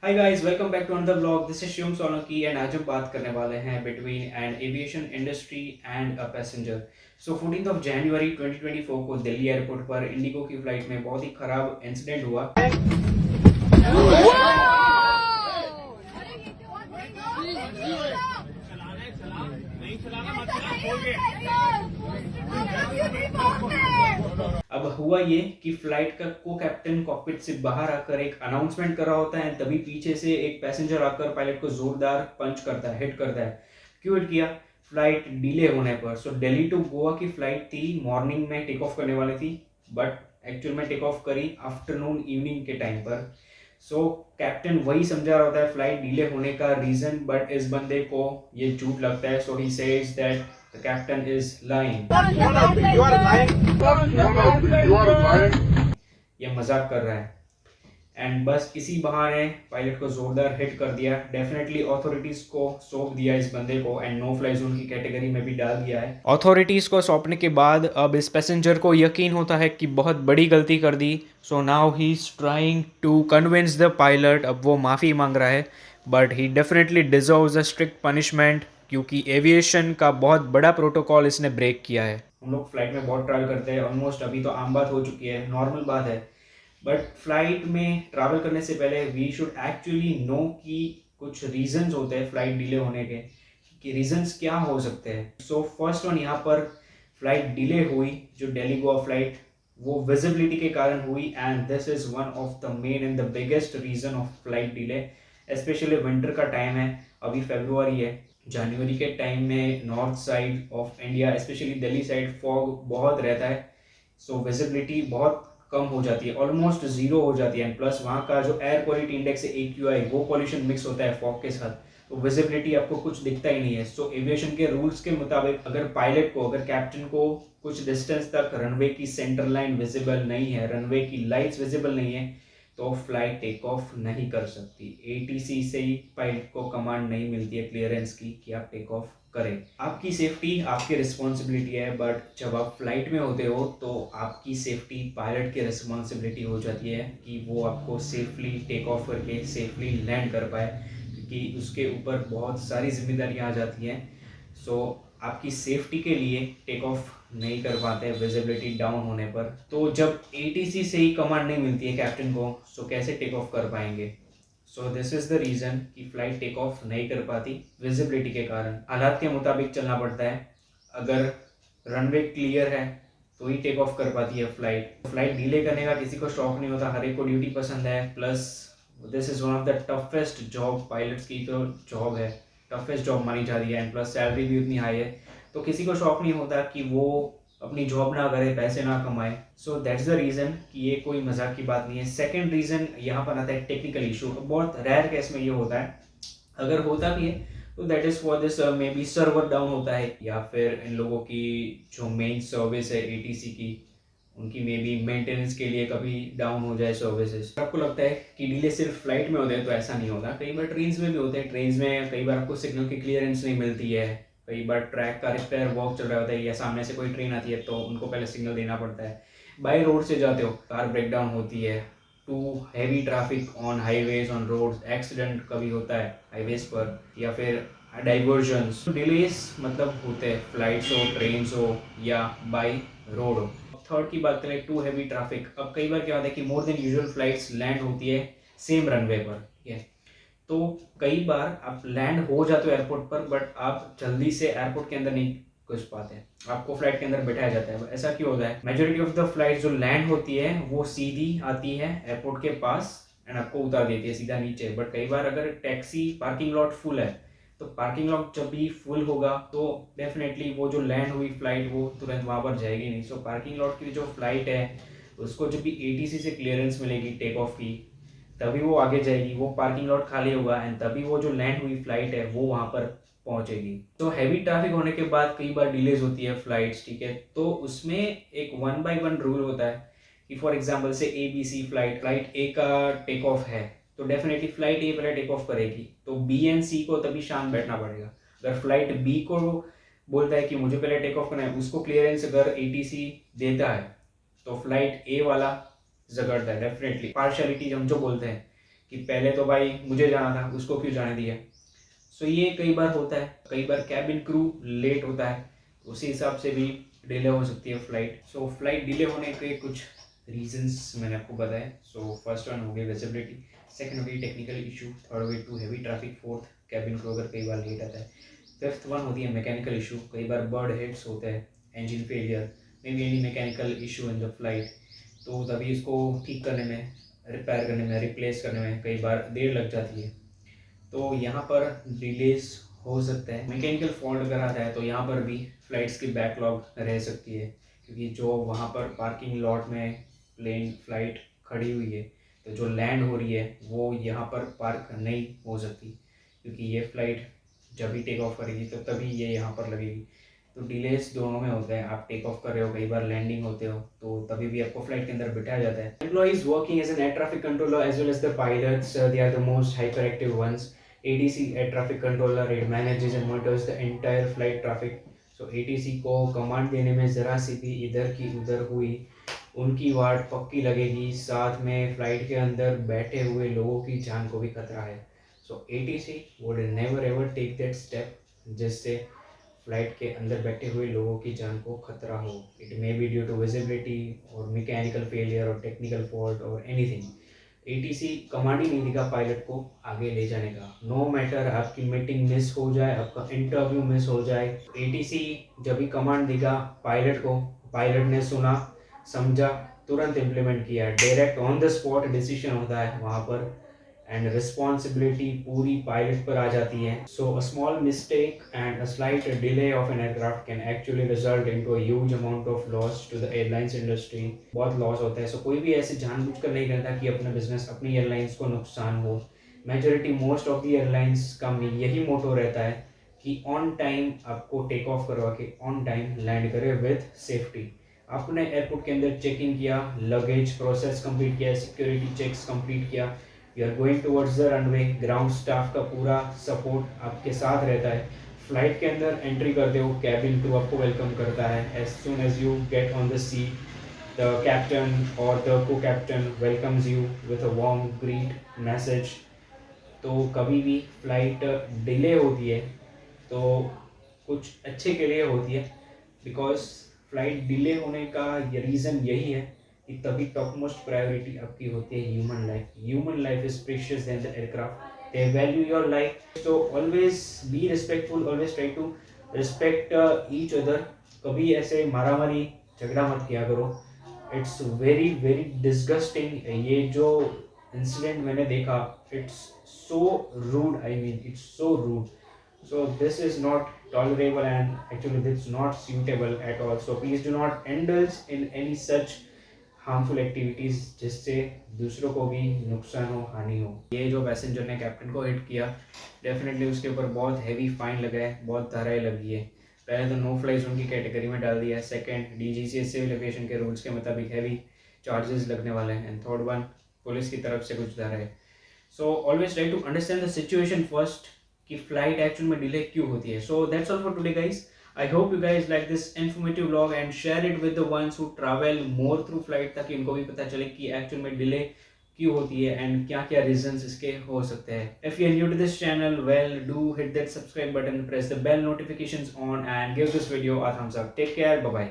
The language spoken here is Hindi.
Hi guys, welcome back to another vlog. This is Shivam Solanki and आज हम बात करने वाले हैं between an aviation industry and a passenger. So 14 of जनवरी 2024 को दिल्ली एयरपोर्ट पर इंडिगो की फ्लाइट में बहुत ही खराब इंसिडेंट हुआ। अब हुआ ये कि फ्लाइट का को कैप्टन कॉकपिट से बाहर आकर एक अनाउंसमेंट कर रहा होता है, तभी पीछे से एक पैसेंजर आकर पायलट को जोरदार पंच करता है, हिट करता है। क्यों हिट किया? फ्लाइट डिले होने पर। सो दिल्ली टू गोवा की फ्लाइट थी, मॉर्निंग में टेक ऑफ करने वाली थी, बट एक्चुअल में टेक ऑफ करी आफ्टरनून इवनिंग के टाइम पर। सो कैप्टन वही समझा रहा होता है फ्लाइट डिले होने का रीजन, बट इस बंदे को ये झूठ लगता है। So he says that the captain is lying. ये मजाक कर रहा है एंड बस इसी बहाने पायलट को जोरदार हिट कर दिया। डेफिनेटली अथॉरिटीज को सौंप दिया इस बंदे को एंड नो फ्लाई जोन की कैटेगरी में भी डाल दिया है। अथॉरिटीज को सौंपने के बाद अब इस पैसेंजर को यकीन होता है कि बहुत बड़ी गलती कर दी। So now he is trying to convince the pilot. अब वो माफ़ी मांग रहा है, but he definitely deserves a strict punishment, क्योंकि एविएशन का बहुत बड़ा प्रोटोकॉल इसने ब्रेक किया है। हम लोग फ्लाइट में बहुत ट्रैवल करते हैं, ऑलमोस्ट अभी तो आम बात हो चुकी है, नॉर्मल बात है। बट फ्लाइट में ट्रैवल करने से पहले वी शुड एक्चुअली नो कि कुछ रीजंस होते हैं फ्लाइट डिले होने के, कि रीजंस क्या हो सकते हैं। सो फर्स्ट वन, यहाँ पर फ्लाइट डिले हुई जो दिल्ली गोवा फ्लाइट, वो विजिबिलिटी के कारण हुई and this is one of the main and the biggest reason of flight delay. Specially winter का टाइम है, अभी फरवरी है। जनवरी के टाइम में north side of India, specially Delhi side, fog बहुत रहता है। सो विजिबिलिटी बहुत कम हो जाती है, ऑलमोस्ट जीरो हो जाती है। प्लस वहाँ का जो एयर क्वालिटी इंडेक्स है AQI, वो पॉल्यूशन मिक्स होता है फॉग के साथ, तो विजिबिलिटी आपको कुछ दिखता ही नहीं है। सो एविएशन के रूल्स के मुताबिक अगर पायलट को, अगर कैप्टन को कुछ डिस्टेंस तक रनवे की सेंटर लाइन विजिबल नहीं है, रनवे की लाइट्स विजिबल नहीं है, तो फ्लाइट टेक ऑफ नहीं कर सकती। ATC से ही पायलट को कमांड नहीं मिलती है क्लियरेंस की कि आप टेक ऑफ करें। आपकी सेफ्टी आपकी रिस्पॉन्सिबिलिटी है, बट जब आप फ्लाइट में होते हो तो आपकी सेफ्टी पायलट की रिस्पॉन्सिबिलिटी हो जाती है कि वो आपको सेफली टेक ऑफ करके सेफली लैंड कर पाए, क्योंकि उसके ऊपर बहुत सारी जिम्मेदारियां आ जाती हैं। सो आपकी सेफ्टी के लिए टेक ऑफ नहीं कर पाते विजिबिलिटी डाउन होने पर। तो जब ATC से ही कमांड नहीं मिलती है कैप्टन को, सो कैसे टेक ऑफ कर पाएंगे? So this is the reason कि फ्लाइट टेक ऑफ नहीं कर पाती विजिबिलिटी के कारण। हालात के मुताबिक चलना पड़ता है। अगर रनवे क्लियर है तो ही टेक ऑफ कर पाती है फ्लाइट। फ्लाइट डिले करने का किसी को शौक नहीं होता, हर एक को ड्यूटी पसंद है। Plus this is one of the toughest job, pilots की तो जॉब है, टफेस्ट जॉब मानी जा रही है एंड प्लस सैलरी भी उतनी हाई है। तो किसी को शौक नहीं होता कि वो अपनी जॉब ना करे, पैसे ना कमाए। सो दैट्स द रीज़न कि ये कोई मजाक की बात नहीं है। सेकंड रीज़न यहाँ पर आता है टेक्निकल इशू। बहुत रेयर केस में ये होता है, अगर होता भी है तो that is for this may be server down होता है, या फिर इन लोगों की जो मेन सर्विस है ATC की, उनकी मे बी मेंटेनेंस के लिए कभी डाउन हो जाए सर्विसेज। आपको लगता है कि डिले सिर्फ फ्लाइट में होते हैं, तो ऐसा नहीं होता। कई बार ट्रेन में भी होते हैं। ट्रेन में कई बार आपको सिग्नल की क्लियरेंस नहीं मिलती है, कई बार ट्रैक का रिपेयर वर्क चल रहा होता है, या सामने से कोई ट्रेन आती है तो उनको पहले सिग्नल देना पड़ता है। बाई रोड से जाते हो, कार ब्रेक डाउन होती है, too heavy traffic on highways on road, accident कभी होता है हाईवेज पर, या फिर डाइवर्जन्स। डिलेस मतलब होते हैं फ्लाइट्स हो, ट्रेन हो, या बाई रोड हो। थर्ड की बात करें, टू हैवी ट्रैफिक। अब कई बार क्या होता है कि more than usual flights land होती है सेम रनवे पर, ठीक है। तो कई बार आप लैंड हो जाते हो एयरपोर्ट पर, बट आप जल्दी से एयरपोर्ट के अंदर नहीं घुस पाते हैं, आपको फ्लाइट के अंदर बैठाया जाता है। ऐसा क्यों होता है? मेजोरिटी ऑफ द फ्लाइट जो लैंड होती है वो सीधी आती है एयरपोर्ट के पास एंड आपको उतार देती है सीधा नीचे। बट कई बार अगर टैक्सी पार्किंग लॉट फुल है, तो पार्किंग लॉट जब भी फुल होगा तो डेफिनेटली वो जो लैंड हुई फ्लाइट वो तुरंत वहाँ पर जाएगी नहीं। सो पार्किंग लॉट की जो फ्लाइट है उसको जब भी ATC से क्लियरेंस मिलेगी टेक ऑफ की, तभी वो आगे जाएगी। वो पार्किंग लॉट खाली होगा एंड तभी वो जो लैंड हुई फ्लाइट है वो वहाँ पर पहुंचेगी। तो हैवी ट्रैफिक होने के बाद कई बार डिलेज होती है फ्लाइट्स, ठीक है। तो उसमें एक 1 by 1 रूल होता है कि फॉर एग्जांपल से ABC फ्लाइट, फ्लाइट A का टेक ऑफ है, तो डेफिनेटली फ्लाइट A पहले टेक ऑफ करेगी, तो B एंड C को तभी शांत बैठना पड़ेगा। अगर फ्लाइट B को बोलता है कि मुझे पहले टेक ऑफ करना है, उसको क्लियरेंस अगर ATC देता है, तो फ्लाइट A वाला झगड़ता है। डेफिनेटली पार्शियलिटी हम जो बोलते हैं कि पहले तो भाई मुझे जाना था, उसको क्यों जाने दिया। सो ये कई बार होता है, कई बार कैबिन क्रू लेट होता है, उसी हिसाब से भी डिले हो सकती है फ्लाइट। सो फ्लाइट डिले होने के कुछ रीजंस मैंने आपको बताए। सो फर्स्ट वन हो गई विजिबिलिटी, सेकंड हो गई टेक्निकल इशू, थर्ड हो गई too heavy traffic, fourth cabin crew अगर कई बार लेट आता है, फिफ्थ वन होती है मैकेनिकल इशू, कई बार बर्ड हिट्स होते हैं, engine failure, may be any mechanical issue in the flight, तो तभी इसको ठीक करने में, रिपेयर करने में, रिप्लेस करने में कई बार देर लग जाती है। तो यहाँ पर डिलेस हो सकता है। मैकेनिकल फॉल्ट अगर आता है तो यहाँ पर भी फ्लाइट्स की बैकलॉग रह सकती है, क्योंकि जो वहाँ पर पार्किंग लॉट में प्लेन फ्लाइट खड़ी हुई है, तो जो लैंड हो रही है वो यहाँ पर पार्क नहीं हो सकती, क्योंकि ये फ्लाइट जब भी टेक ऑफ करेगी तो तभी ये यहाँ पर लगेगी। तो डिलेस दोनों में होता है, आप टेक ऑफ कर रहे हो, कई बार लैंडिंग होते हो, तो तभी भी आपको फ्लाइट के अंदर बिठाया जाता है। Employees working as an air traffic controller as well as the pilots, they are the most hyper active ones. ATC air traffic controller, it manages and monitors the entire flight traffic. So ATC को कमांड देने में ज़रा सी भी इधर की उधर हुई, उनकी वाट पक्की लगेगी, साथ में फ्लाइट के अंदर बैठे हुए लोगों की जान को भी खतरा है। सो ATC would never ever take that step जिससे फ्लाइट के अंदर बैठे हुए लोगों की जान को खतरा हो। It may be due to visibility और मैकेनिकल फेलियर और टेक्निकल फॉल्ट और एनीथिंग। ATC कमांड ही नहीं देगा पायलट को आगे ले जाने का। नो मैटर आपकी मीटिंग मिस हो जाए, आपका इंटरव्यू मिस हो जाए, ATC जब भी कमांड देगा पायलट को, पायलट ने सुना, समझा, तुरंत इम्प्लीमेंट किया, direct on the spot decision होता है वहाँ पर, एंड रिस्पॉन्सिबिलिटी पूरी पायलट पर आ जाती है। So a small mistake and a slight delay of an aircraft can actually result into a huge amount of loss to the airlines industry. बहुत लॉस होता है। सो कोई भी ऐसे जानबूझकर नहीं करता कि अपना बिजनेस, अपनी एयरलाइंस को नुकसान हो। Majority most of the airlines का यही मोटो रहता है कि ऑन टाइम आपको टेक ऑफ करवा के ऑन टाइम लैंड करे विथ सेफ्टी। आपने एयरपोर्ट के अंदर चेक इन किया, लगेज प्रोसेस कंप्लीट किया, सिक्योरिटी चेक्स कंप्लीट किया, you are going towards the runway, ground staff का पूरा सपोर्ट आपके साथ रहता है। फ्लाइट के अंदर एंट्री करते हो, कैबिन क्रू आपको वेलकम करता है। As soon as you get on the seat, the captain और the co captain welcomes you with a warm greet message. तो कभी भी फ्लाइट डिले होती है तो कुछ अच्छे के लिए होती है, बिकॉज फ्लाइट डिले होने का ये रीज़न यही है कि तभी टॉप मोस्ट प्रायोरिटी आपकी होती है human life. Human life is precious than the aircraft, they value your life. So always be respectful, always try to respect each other. कभी ऐसे मारामारी झगड़ा मत किया करो, इट्स वेरी वेरी डिस्गस्टिंग। ये जो इंसिडेंट मैंने देखा, it's so rude, I mean it's so rude. So this is not tolerable and actually this is not suitable at all. So please do not indulge in any such harmful activities जिससे दूसरों को भी नुकसान हो, हानि हो। ये जो पैसेंजर ने कैप्टन को हिट किया, डेफिनेटली उसके ऊपर बहुत हैवी फाइन लगा है, बहुत धाराएं लगी है। पहले तो नो फ्लाई जोन की कैटेगरी में डाल दिया है, सेकंड DGCA सिविल एविएशन के रूल्स के मुताबिक हैवी चार्जेस लगने वाले हैं, एंड थर्ड वन पुलिस की तरफ से कुछ धाराएं। So always try to understand the situation first कि फ्लाइट एक्चुअल में डिले क्यों होती है। So that's all for today guys. I hope you guys like this informative vlog and share it with the ones who travel more through flight, ताकि उनको भी पता चले कि एक्चुअल में डिले क्यों होती है एंड क्या क्या रीजंस इसके हो सकते हैं। If you are new to this channel, well do hit that subscribe button, press the bell notifications on and give this video a thumbs up. Take care, bye bye.